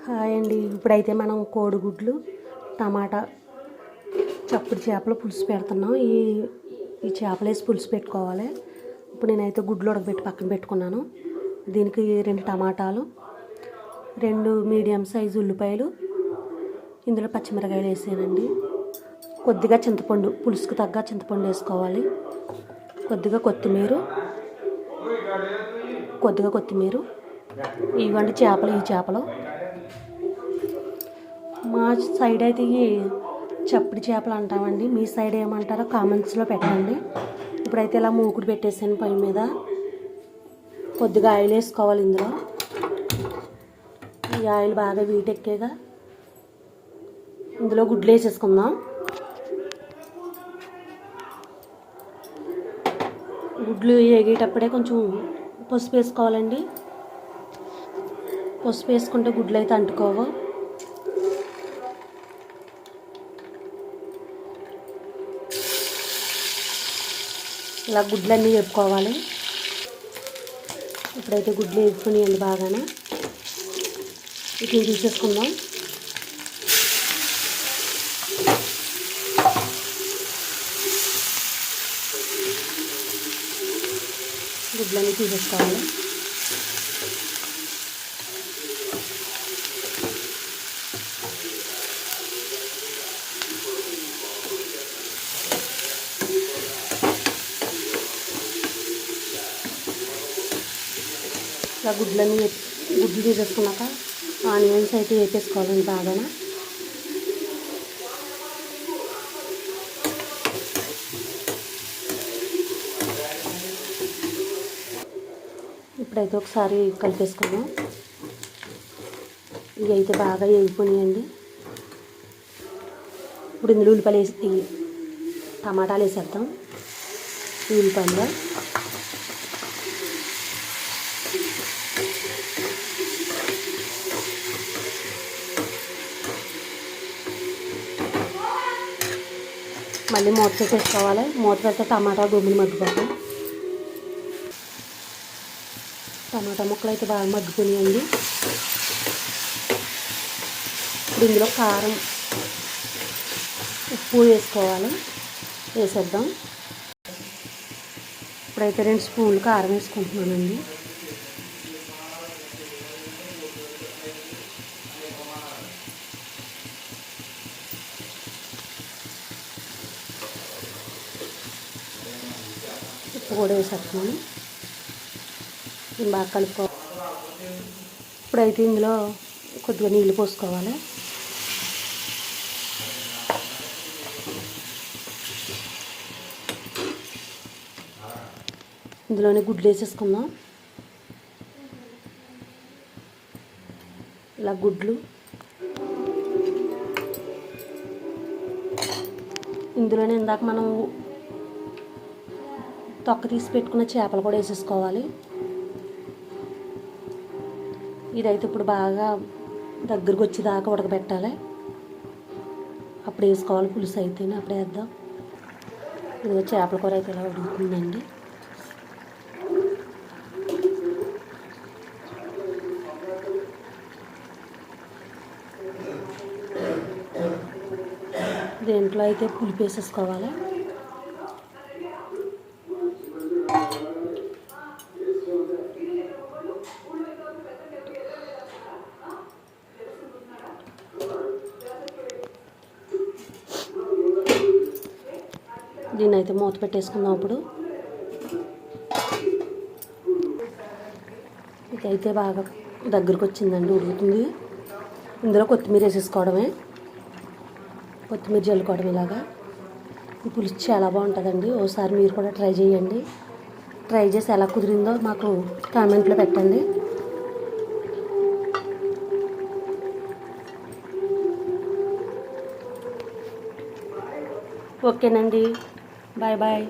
Hi అండి. ఇప్పుడైతే మనం కోడిగుడ్లు టమాటా చప్పుడు చేపలు పులుసు పెడుతున్నాం. ఈ చేపలు వేసి పులుసు పెట్టుకోవాలి. ఇప్పుడు నేనైతే గుడ్లు ఉడకబెట్టి పక్కన పెట్టుకున్నాను. దీనికి 2 టమాటాలు, 2 మీడియం సైజు ఉల్లిపాయలు, ఇందులో పచ్చిమిరకాయలు వేసానండి. కొద్దిగా చింతపండు, పులుసుకు తగ్గ చింతపండు వేసుకోవాలి. కొద్దిగా కొత్తిమీర ఇవ్వండి ఈ చేపలు మా సైడ్ అయితే ఇవి చప్పుడు చేపలు అంటామండి. మీ సైడ్ ఏమంటారో కామెంట్స్లో పెట్టండి. ఇప్పుడైతే ఇలా మూకుడు పెట్టేసాను పొయ్యి మీద. కొద్దిగా ఆయిల్ వేసుకోవాలి. ఈ ఆయిల్ బాగా వీటెక్కేగా ఇందులో గుడ్లు వేసేసుకుందాం. గుడ్లు వేగేటప్పుడే కొంచెం పసుపు వేసుకోవాలండి. పసుపు వేసుకుంటే గుడ్లు అయితే అంటుకోవు. ఇలా గుడ్లన్నీ వేపుకోవాలి. ఇప్పుడైతే గుడ్లు వేపుకునేయండి బాగానే. ఇట్లా తీసేసుకుందాం. గుడ్లన్నీ తీసేసుకోవాలి. ఇలా గుడ్లు తీసేసుకున్నాక ఆనియన్స్ అయితే వేపేసుకోవాలండి బాగా. ఇప్పుడైతే ఒకసారి కలిపేసుకుందాం. ఇవి అయితే బాగా వేగిపోయాయండి. ఇప్పుడు ఇందులో ఉల్లిపాయలు వేసి టమాటాలు వేసేద్దాం. ఉల్లిపాయలు మళ్ళీ మూత పెట్టేసుకోవాలి. మూత పెడితే టమాటా గుమ్మిని మగ్గిపోతాయి. టమాటా ముక్కలు అయితే బాగా మగ్గిపోయాయండి. ఇప్పుడు ఇందులో కారం, ఉప్పు వేసుకోవాలి. వేసేద్దాం. ఇప్పుడైతే 2 స్పూన్లు కారం వేసుకుంటున్నానండి. ఉప్పు కూడా వేసేస్తున్నాను. బాగా కలుపుకోవాలి. ఇప్పుడైతే ఇందులో కొద్దిగా నీళ్ళు పోసుకోవాలి. ఇందులోనే గుడ్లు వేసేసుకుందాం. ఇలా గుడ్లు ఇందులోనే ఇందాక మనం తొక్క తీసి పెట్టుకున్న చేపలు కూడా వేసేసుకోవాలి. ఇదైతే ఇప్పుడు బాగా దగ్గరకు వచ్చేదాకా ఉడకబెట్టాలి. అప్పుడు వేసుకోవాలి పులుసు అయితేనే. అప్పుడు వేద్దాం. ఇదిగో చేపల కూర అయితే ఇలా ఉడుకుతుందండి. దేంట్లో అయితే పులుపు వేసేసుకోవాలి. దీన్ని అయితే మూత పెట్టేసుకుందాం. అప్పుడు ఇదైతే బాగా దగ్గరకు వచ్చిందండి, ఉడుకుతుంది. ఇందులో కొత్తిమీర వేసేసుకోవడమే. కొత్తిమీర జల్లుకోవడం ఇలాగా. ఈ పులుసు చాలా బాగుంటుందండి. ఓసారి మీరు కూడా ట్రై చేయండి. ట్రై చేసి ఎలా కుదిరిందో మాకు కామెంట్లో పెట్టండి. ఓకేనండి. Bye bye.